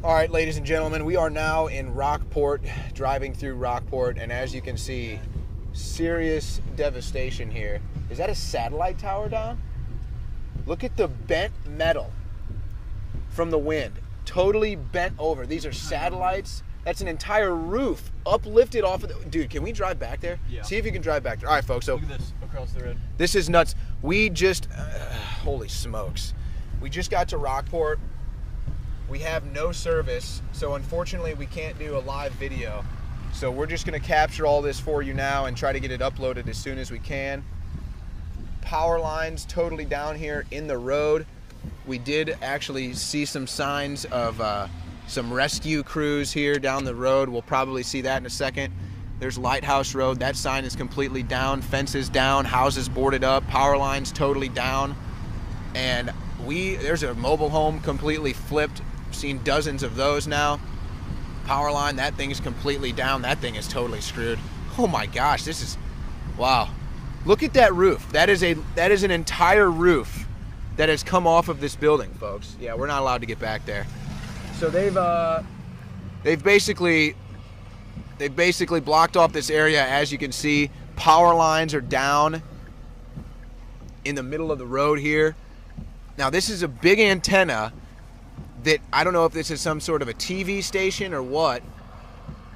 All right, ladies and gentlemen, we are now in Rockport, driving through Rockport, and as you can see, serious devastation here. Is that a satellite tower down? Look at the bent metal from the wind. Totally bent over. These are satellites. That's an entire roof uplifted off of the... Dude, can we drive back there? Yeah. See if you can drive back there. All right, folks. So look at this across the road. This is nuts. We just... holy smokes. We just got to Rockport. We have no service, so unfortunately we can't do a live video. So we're just going to capture all this for you now and try to get it uploaded as soon as we can. Power lines totally down here in the road. We did actually see some signs of some rescue crews here down the road. We'll probably see that in a second. There's Lighthouse Road. That sign is completely down. Fences down. Houses boarded up. Power lines totally down. And there's a mobile home completely flipped. Seen dozens of those now. Power line, that thing is completely down. That thing is totally screwed. Oh my gosh, this is... Wow. Look at that roof. That is an entire roof that has come off of this building, folks. Yeah, we're not allowed to get back there. So they've basically blocked off this area. As you can see, power lines are down in the middle of the road here. Now this is a big antenna that I don't know if this is some sort of a TV station or what.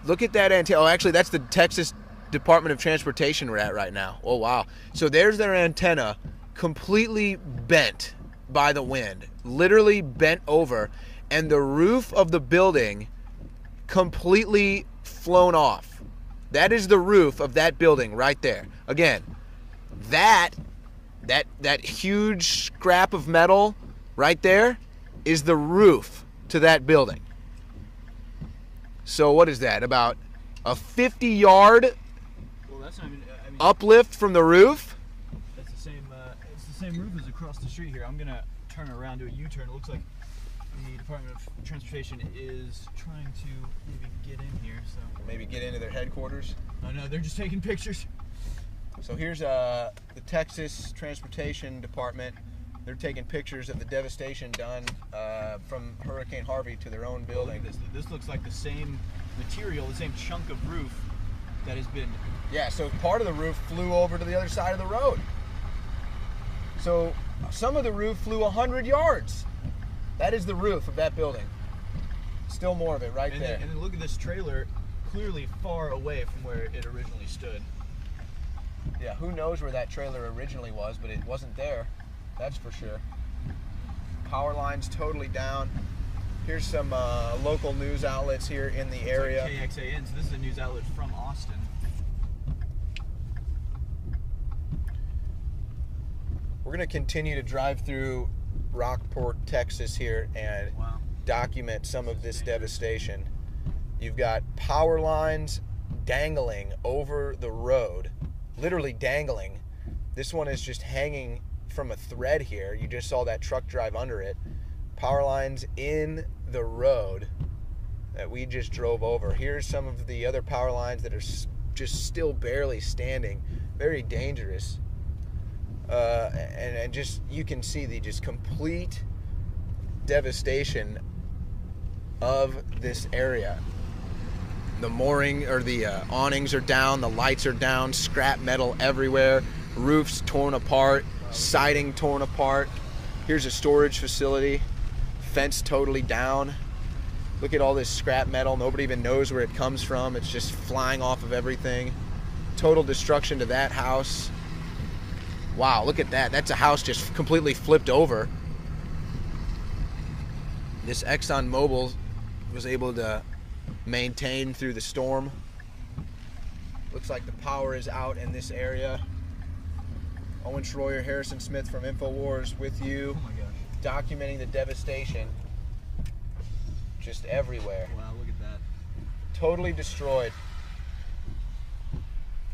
Look at that antenna. Oh, actually that's the Texas Department of Transportation we're at right now. Oh wow. So there's their antenna, completely bent by the wind, literally bent over, and the roof of the building completely flown off. That is the roof of that building right there. Again, that huge scrap of metal right there is the roof to that building. So what is that? About a 50-yard uplift from the roof? That's the same. It's the same roof as across the street here. I'm gonna turn around, do a U-turn. It looks like the Department of Transportation is trying to maybe get in here. So maybe get into their headquarters. Oh no, they're just taking pictures. So here's the Texas Transportation Department. They're taking pictures of the devastation done from Hurricane Harvey to their own building. This looks like the same material, the same chunk of roof that has been... Yeah, so part of the roof flew over to the other side of the road. So some of the roof flew 100 yards. That is the roof of that building. Still more of it right there. And then look at this trailer, clearly far away from where it originally stood. Yeah, who knows where that trailer originally was, but it wasn't there. That's for sure. Power lines totally down. Here's some local news outlets here in the area. Like KXAN, so this is a news outlet from Austin. We're going to continue to drive through Rockport, Texas here and document some of this devastation. You've got power lines dangling over the road, literally dangling. This one is just hanging from a thread here. You just saw that truck drive under it. Power lines in the road that we just drove over. Here's some of the other power lines that are just still barely standing. Very dangerous. And just, you can see the just complete devastation of this area. The mooring or the awnings are down, the lights are down, scrap metal everywhere, roofs torn apart, siding torn apart. Here's a storage facility, fence totally down. Look at all this scrap metal. Nobody even knows where it comes from. It's just flying off of everything. Total destruction to that house. Wow, look at that. That's a house just completely flipped over. This ExxonMobil was able to maintain through the storm. Looks like the power is out in this area. Owen Schroyer, Harrison Smith from InfoWars with you, Oh my gosh. documenting the devastation just everywhere. Wow, look at that. Totally destroyed.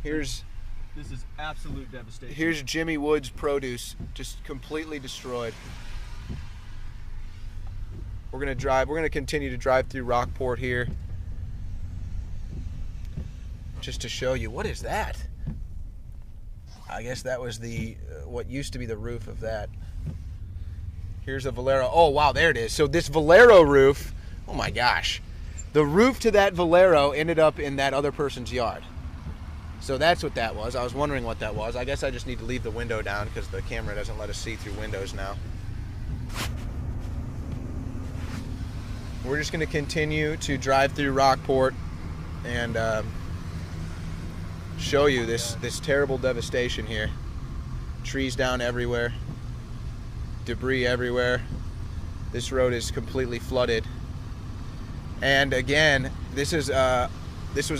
This is absolute devastation. Here's Jimmy Woods produce, just completely destroyed. We're gonna continue to drive through Rockport here, just to show you. What is that? I guess that was the what used to be the roof of that. Here's a Valero. Oh wow, there it is. So this Valero roof Oh my gosh. The roof to that Valero ended up in that other person's yard. So that's what that was. I was wondering what that was. I guess I just need to leave the window down because the camera doesn't let us see through windows now. We're just going to continue to drive through Rockport and show you this terrible devastation here. Trees down everywhere, debris everywhere. This road is completely flooded. And again, this was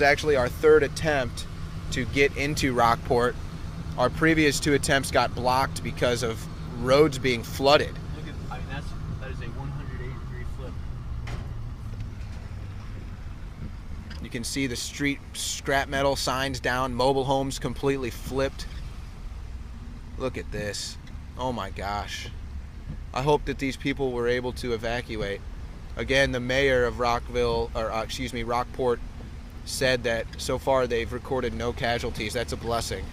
actually our third attempt to get into Rockport. Our previous 2 attempts got blocked because of roads being flooded. Look at, I mean, that is a 180-degree flip. You can see the street scrap metal signs down, mobile homes completely flipped. Look at this. Oh my gosh. I hope that these people were able to evacuate. Again, the mayor of Rockport said that so far they've recorded no casualties. That's a blessing,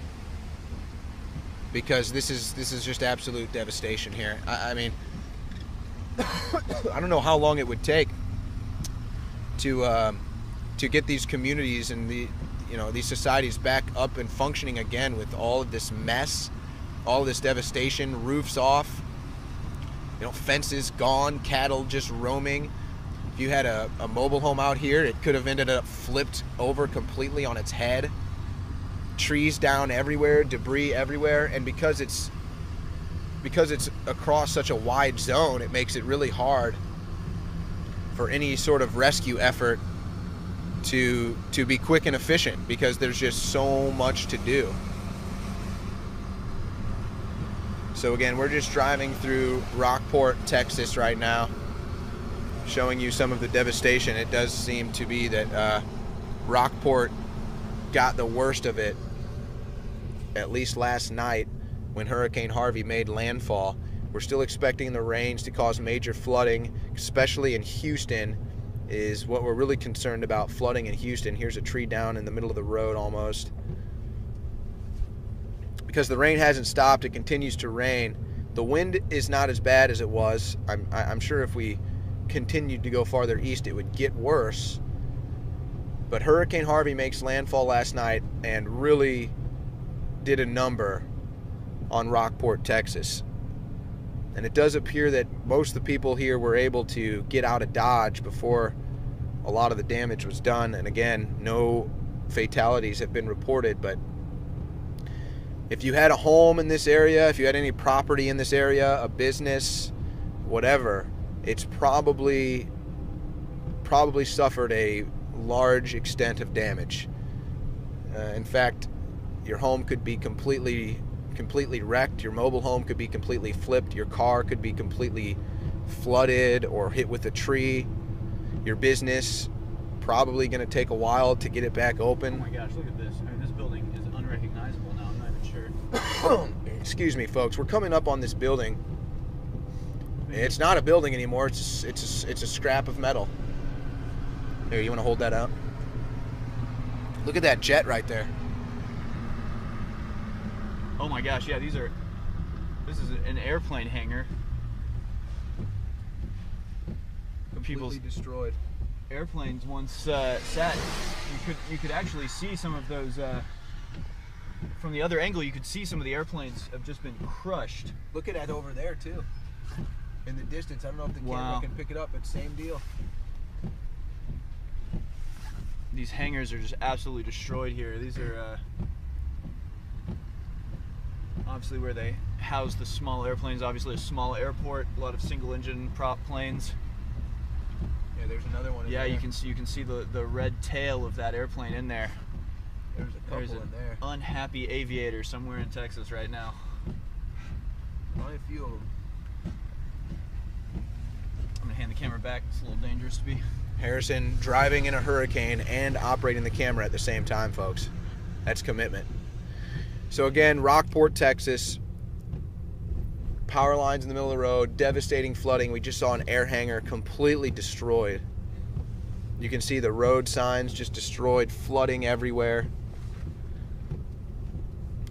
because this is just absolute devastation here. I mean, I don't know how long it would take to get these communities and these societies back up and functioning again with all of this mess, all of this devastation, roofs off, fences gone, cattle just roaming. If you had a mobile home out here, it could have ended up flipped over completely on its head. Trees down everywhere, debris everywhere, and because it's across such a wide zone, it makes it really hard for any sort of rescue effort to be quick and efficient, because there's just so much to do. So again, we're just driving through Rockport, Texas right now, showing you some of the devastation. It does seem to be that Rockport got the worst of it, at least last night when Hurricane Harvey made landfall. We're still expecting the rains to cause major flooding, especially in Houston is what we're really concerned about, flooding in Houston. Here's a tree down in the middle of the road almost. Because the rain hasn't stopped, it continues to rain. The wind is not as bad as it was. I'm sure if we continued to go farther east, it would get worse. But Hurricane Harvey makes landfall last night and really did a number on Rockport, Texas. And it does appear that most of the people here were able to get out of Dodge before a lot of the damage was done. And again, no fatalities have been reported, but if you had a home in this area, if you had any property in this area, a business, whatever, it's probably suffered a large extent of damage. In fact, your home could be completely wrecked. Your mobile home could be completely flipped. Your car could be completely flooded or hit with a tree. Your business probably going to take a while to get it back open. Oh my gosh, look at this. I mean, this building is unrecognizable now. I'm not even sure. Excuse me, folks. We're coming up on this building. It's not a building anymore. It's a scrap of metal. Here, you want to hold that up? Look at that jet right there. Oh my gosh, yeah, this is an airplane hangar. Completely destroyed. Airplanes once sat. You could actually see some of those from the other angle. You could see some of the airplanes have just been crushed. Look at that over there too. In the distance, I don't know if the camera Wow. can pick it up, but same deal. These hangars are just absolutely destroyed here. These are obviously where they house the small airplanes. Obviously a small airport, a lot of single engine prop planes. Yeah, there's another one in Yeah, there. you can see the red tail of that airplane in there. There's a couple There's an in there. unhappy aviator somewhere in Texas right now. Only a few of them. I'm gonna hand the camera back. It's a little dangerous to be. Harrison driving in a hurricane and operating the camera at the same time, folks. That's commitment. So again, Rockport, Texas. Power lines in the middle of the road, devastating flooding. We just saw an air hangar completely destroyed. You can see the road signs just destroyed, flooding everywhere.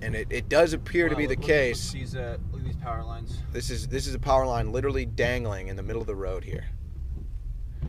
And it does appear to be the case. Look at these power lines. This is a power line literally dangling in the middle of the road here. You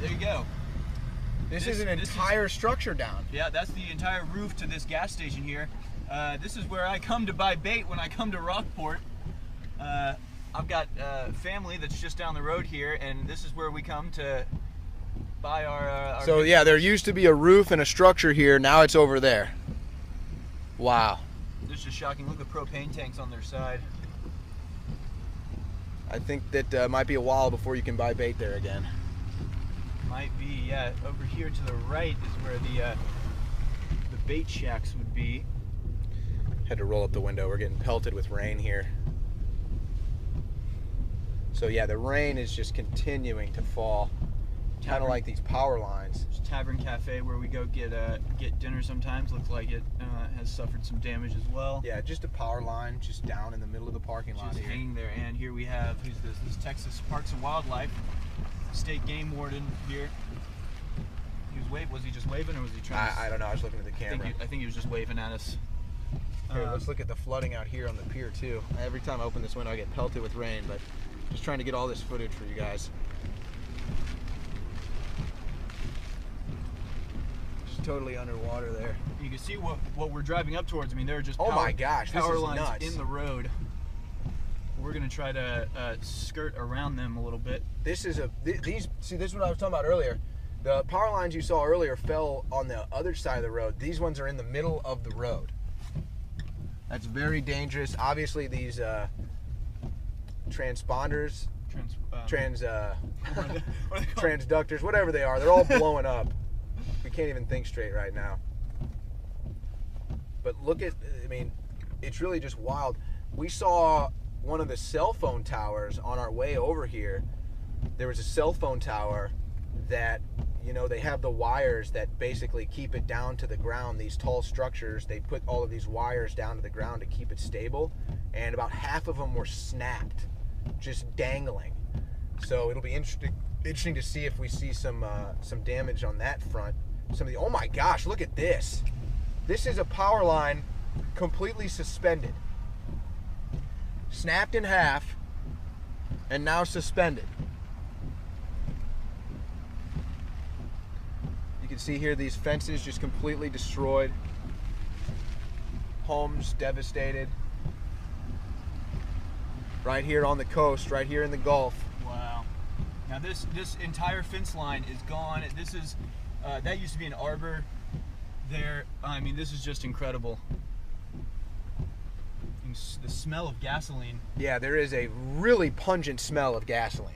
there you go. This is an entire structure down. Yeah, that's the entire roof to this gas station here. This is where I come to buy bait when I come to Rockport. I've got family that's just down the road here, and this is where we come to buy our So yeah, there used to be a roof and a structure here. Now it's over there. Wow. This is just shocking. Look at the propane tanks on their side. I think that might be a while before you can buy bait there again. Might be, yeah. Over here to the right is where the bait shacks would be. Had to roll up the window. We're getting pelted with rain here. So yeah, the rain is just continuing to fall. Kind of like these power lines. There's Tavern Cafe where we go get dinner sometimes. Looks like it has suffered some damage as well. Yeah, just a power line just down in the middle of the parking lot Just here. hanging there. And here we have, who's this? This is Texas Parks and Wildlife, state game warden here. Was he just waving, or was he trying to... I don't know, I was looking at the camera. I think he was just waving at us. Here, let's look at the flooding out here on the pier too. Every time I open this window I get pelted with rain, but just trying to get all this footage for you guys. Just totally underwater there. You can see what we're driving up towards. I mean, there are just oh my gosh, power this is lines nuts. in the road. We're gonna try to skirt around them a little bit. This is this is what I was talking about earlier. The power lines you saw earlier fell on the other side of the road. These ones are in the middle of the road. That's very dangerous. Obviously, these transponders, transductors, whatever they are, they're all blowing up. We can't even think straight right now. But look at, I mean, it's really just wild. We saw one of the cell phone towers on our way over here. There was a cell phone tower that, you know, they have the wires that basically keep it down to the ground. These tall structures, they put all of these wires down to the ground to keep it stable, and about half of them were snapped, just dangling. So it'll be interesting to see if we see some damage on that front. Oh my gosh, look at this. This is a power line completely suspended, snapped in half, and now suspended. You can see here these fences just completely destroyed. Homes devastated. Right here on the coast, right here in the Gulf. Wow. Now this entire fence line is gone. This is that used to be an arbor there. I mean, this is just incredible. The smell of gasoline. Yeah, there is a really pungent smell of gasoline.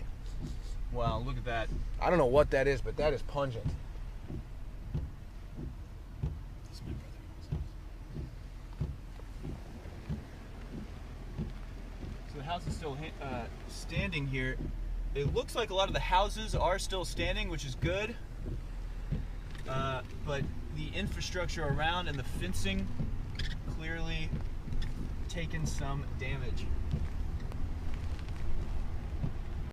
Wow, look at that. I don't know what that is, but that is pungent. So the house is still standing here. It looks like a lot of the houses are still standing, which is good. But the infrastructure around and the fencing clearly taken some damage.